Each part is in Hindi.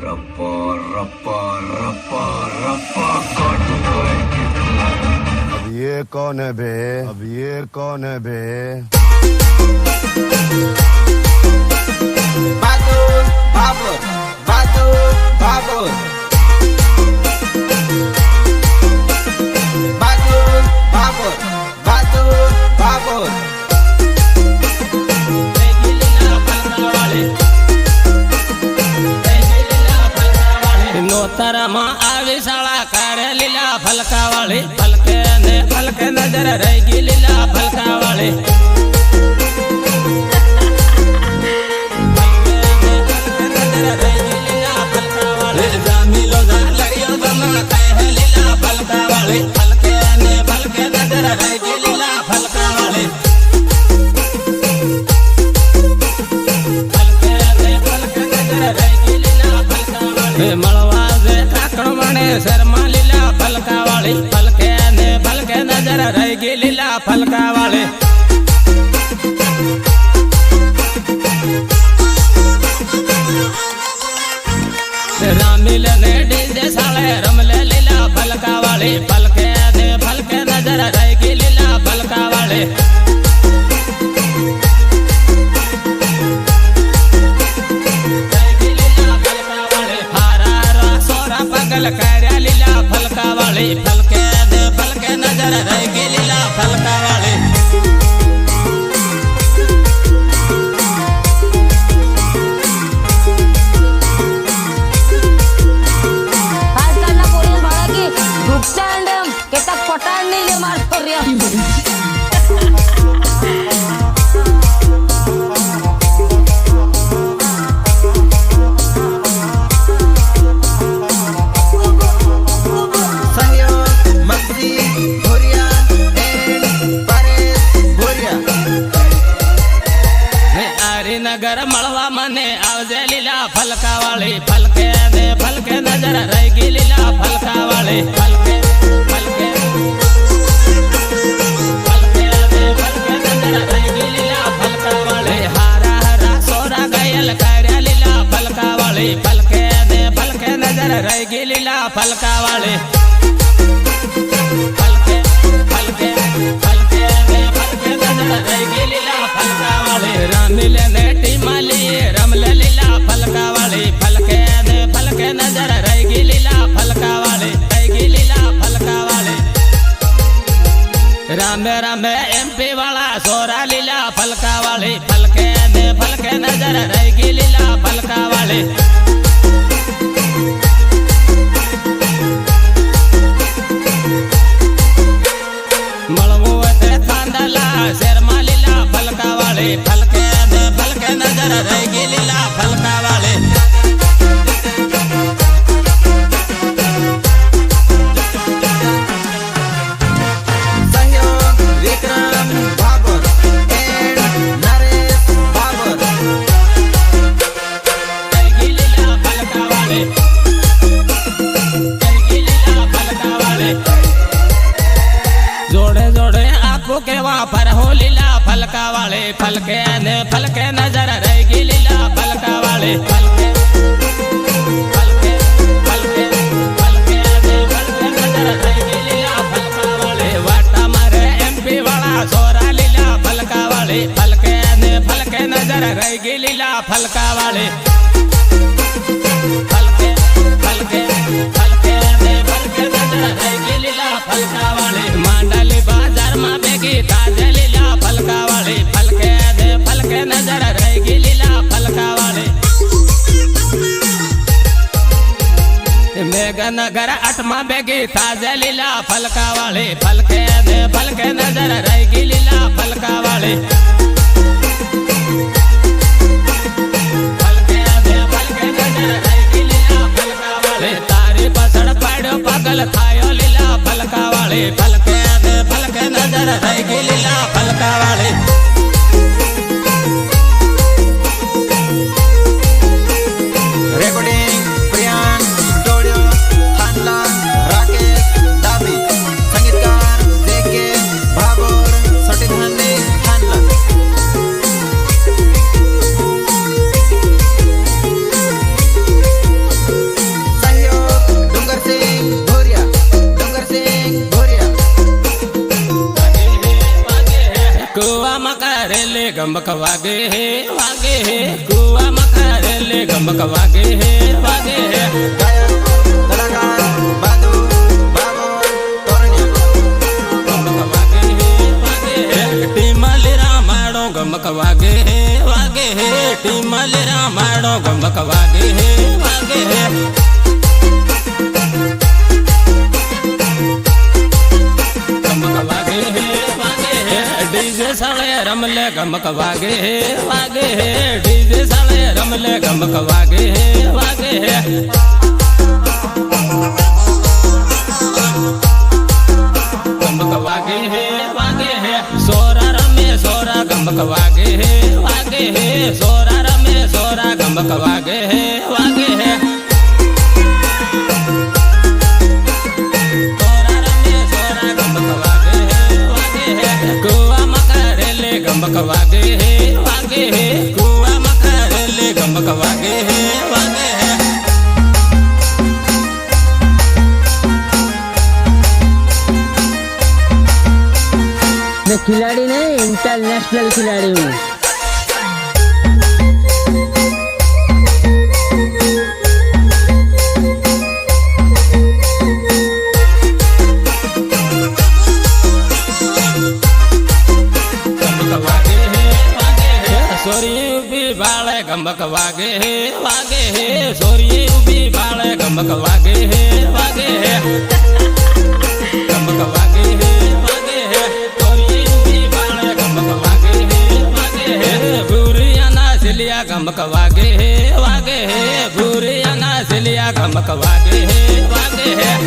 रप्पा रप्पा रप्पा रप्पा काटूंगा इनकी भला। अब ये कौन है बे? अब ये कौन है बे? Bagus, bagus, bagus, bagus. Bagus, bagus, bagus, bagus. નોતરમાં આવી શાળા કાઢે લીલા ફલકા વાળી ફલકે નજર રહી ગઈ લીલા ફલકા વાળી જામીલો લડિયો બના કહે લીલા ફલકા વાળી ફલકે નજર રહી ગઈ લીલા ફલકા વાળી મળવા દે કાકણ મને શર્મા લીલા ફલકા વાળી ફલકે નજર રહી ગઈ લીલા ફલકા વાળી રામીલ ને ડીજે સાળે રમલે લીલા ફલકા વાળી ફલકે નજર રહી ગઈ લીલા ફલકા વાળી पगल कार्या लीला फलका वाली फलके नजर रह गई लीला फलका वाली आजकाल ना पोरी बघा की ग्रुपस्टँड केता पटांनी ले मार पर्या नगर मळवा मने आवजे लीला फलका वाली फलके नजर रह गई लीला फलका वाली फलके नजर रह गई लीला फलका वाली हारा सोरा गयल कार्या लीला फलका वाली फलके नजर रह गई लीला फलका वाली फलके नजर रह गई लीला फलका वाली रामिल ने टीमाली रमल लीला फलका वाली फलके नजर रह गई लीला फलका वाली लीला फलका वाली रामे एमपी वाला सोरा लीला फलका वाली फलके नजर रह गई लीला फलका वाली मलवो ते थांदला शर्मा लीला फलका वाली फलके नजर रह गई लीला फलका वाली सहयोग विक्रम बाबर and नरेश बाबर. रह गई लीला फलका वाली जोड़े जोड़े आपको के वापर हो लीला फलका वाले फलके नजर रह गई लीला फलका वाले फलके नजर रह गई लीला फलका वाले वाटा मारे एमपी वाला सोरा लीला फलका वाले फलके नजर रह गई लीला फलका वाले फलके नजर रह गई लीला फलका वाले मांडली बाजार में बेगी ताजे लीला फलका वाले फलके नजर रह गई लीला फलका वाले मेघनगर 8 बेगी ताजे लीला फलका वाले फलके नजर रह गई लीला फलका वाले तारी पसड़ पड़ो पगल खायो लीला फलका वाले फलके नजर रह गई लीला फलका वाले Recording प्रियान स्टूडियो थानला राकेश दाबी संगीतकार जेके भागोर सोटी थानले थानला गमक वागे है वागे है कुआ मकारेले गमक वागे है वागे है गायक कलाकार बादू बाबर तोरण्या गमक वागे है वागे है टीमली रामाड़ो गमक वागे है वागे है टीमली रामाड़ो गमक वागे है वागे है गमक वागे है वागे है डीजे साले रमले गमक वागे है वागे है डीजे साले रमले गमक वागे है वागे है गमक वागे है वागे है सोरा रमे सोरा गमक वागे है वागे है सोरा रमे सोरा गमक वागे है वागे है सोरा रमे सोरा गमक वागे है वागे है कुआ मकारेले गमक वागे है वागे है कुआ मकारेले गमक वागे है वागे है मैं खिलाड़ी नहीं इंटरनेशनल खिलाड़ी हूँ। गमक वागे है वागे है सोरी उबी बाले गमक वागे है वागे है सोरी उबी बाले गमक वागे है वागे है गमक वागे है वागे है सोरी उबी बाले गमक वागे है वागे है बुरिया ना सिलिया गमक वागे है वागे है बुरिया ना सिलिया गमक वागे है वागे है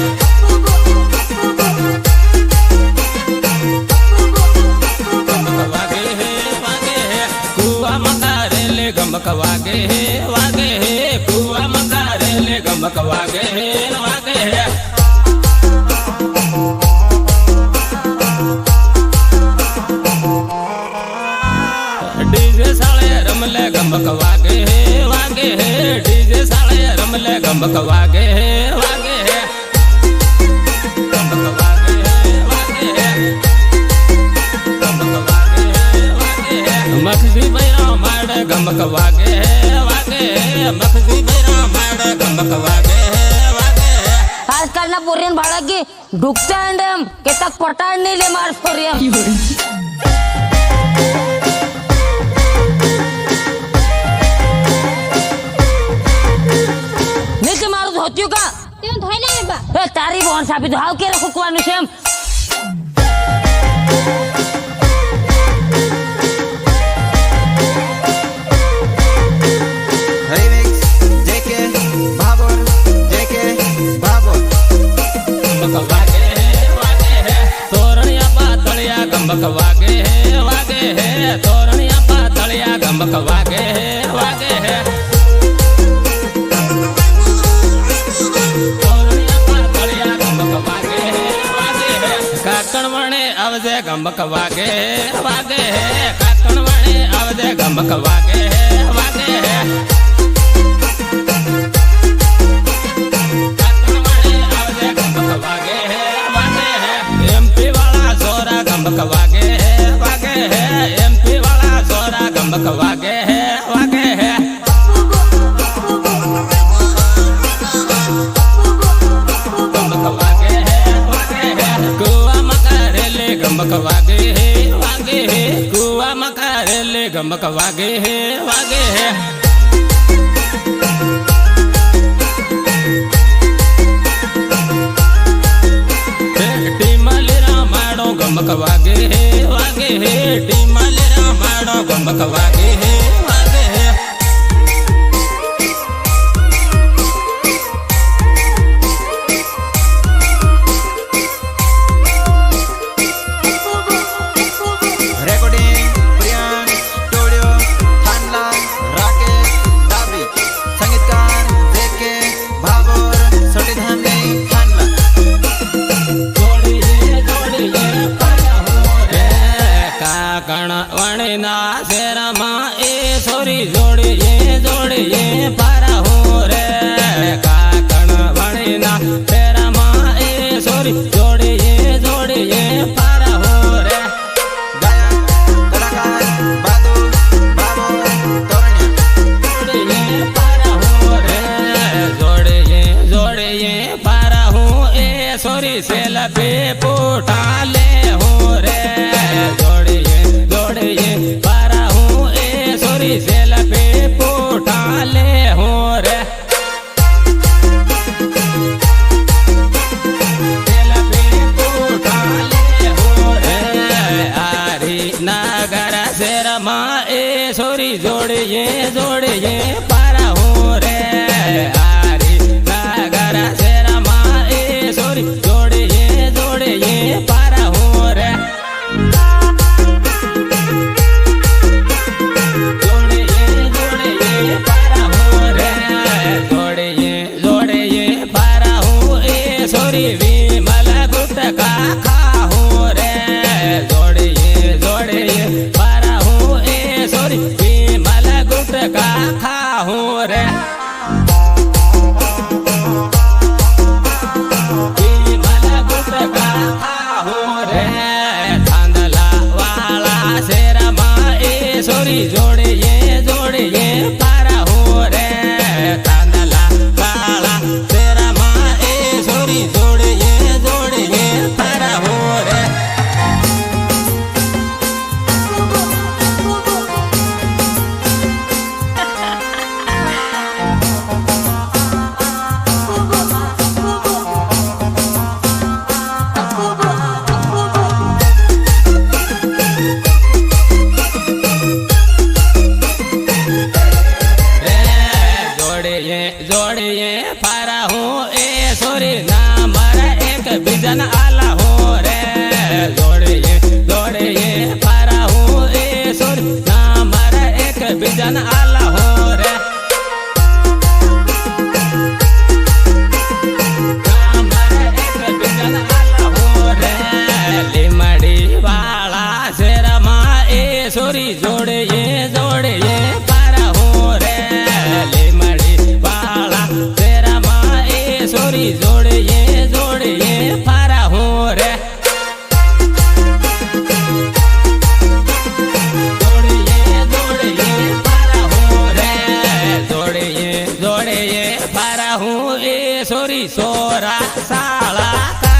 गमक वागे है वागे है कुआ मकारेले गमक वागे है वागे है कुआ मकारेले गमक वागे है वागे है डीजे साले रमले गमक वागे है वागे है डीजे साले रमले गमक वागे है वागे है गमक वागे है वागे है गमक वागे है वागे है मखदी बैरा माड़े गमक वागे है वागे है मखदी बैरा माड़े गमक वागे है वागे है आजकाल ना पोरियन भाड़ा की ढुकता अंडम के तक पटाड़ नहीं ले मार पोरियन नीचे मारो धोतियो का तेरे धोई ले बा ए तारी बहन साबी धाव के रखो कुआनु सेम रिमिक्स जेके बाबर गमक वागे है वागे है तोरणिया पातलिया गमक वागे है वागे है तोरणिया पातलिया गमक वागे है वागे है तोरणिया पातलिया गमक वागे है वागे है काकण वणे आवजे गमक वागे है वागे है काकण वणे आवजे गमक वागे है वागे है वागे है वागे है एमपी वाला सोरा गमक वागे है वागे है एमपी वाला सोरा गमक वागे है वागे है गमक वागे है वागे है कुआ मकारेले गमक वागे है वागे है कुआ मकारेले गमक वागे है वागे है गमक वागे है वागे है टीमले रामाड़ो गमक वागे है वागे है रेकॉर्डिंग प्रियांक स्टुडिओ थानला राकेश સેલ્ફી પોટા લે હું રે જોડીએ જોડીએ પારા હું એ સોરી સેલ્ફી પોટા લે હું રે સેલ્ફી પોટા લે હું રે આરી નાગર શેરમાં એ સોરી જોડીએ જોડીએ પારા હું રે આરી નાગર શેરમાં એ સોરી જોડીએ જોડીએ પારા હું રે જોડીએ જોડીએ પારા હું રે જોડીએ જોડીએ પારા હું એ સોરી વિમલ ગુટકા ખા હું રે જોડીએ જોડીએ પારા હું એ સોરી વિમલ ગુટકા ખા હું રે વિમલ ગુટકા ખા હું રે થાંદલા વાળા શેરમાં એ સોરી જોડીએ જોડીએ પારા હું રે થાંદલા વાળા શેરમાં એ સોરી જોડીએ જોડીએ પારા હું રે જોડીએ જોડીએ પારા હું એ સોરી ના મારા એક બીજાના આલા હું રે જોડીએ જોડીએ પારા હું એ સોરી ના મારા એક બીજાના આલા હું રે ના મારા એક બીજાના આલા હું રે લીમડી વાળા શેરમાં એ સોરી જોડીએ જોડીએ પારા હું રે લીમડી વાળા શેરમાં એ સોરી જોડીએ જોડીએ પારા હું રે જોડીએ જોડીએ પારા હું રે જોડીએ જોડીએ પારા હું એ સોરી સોરા સાળા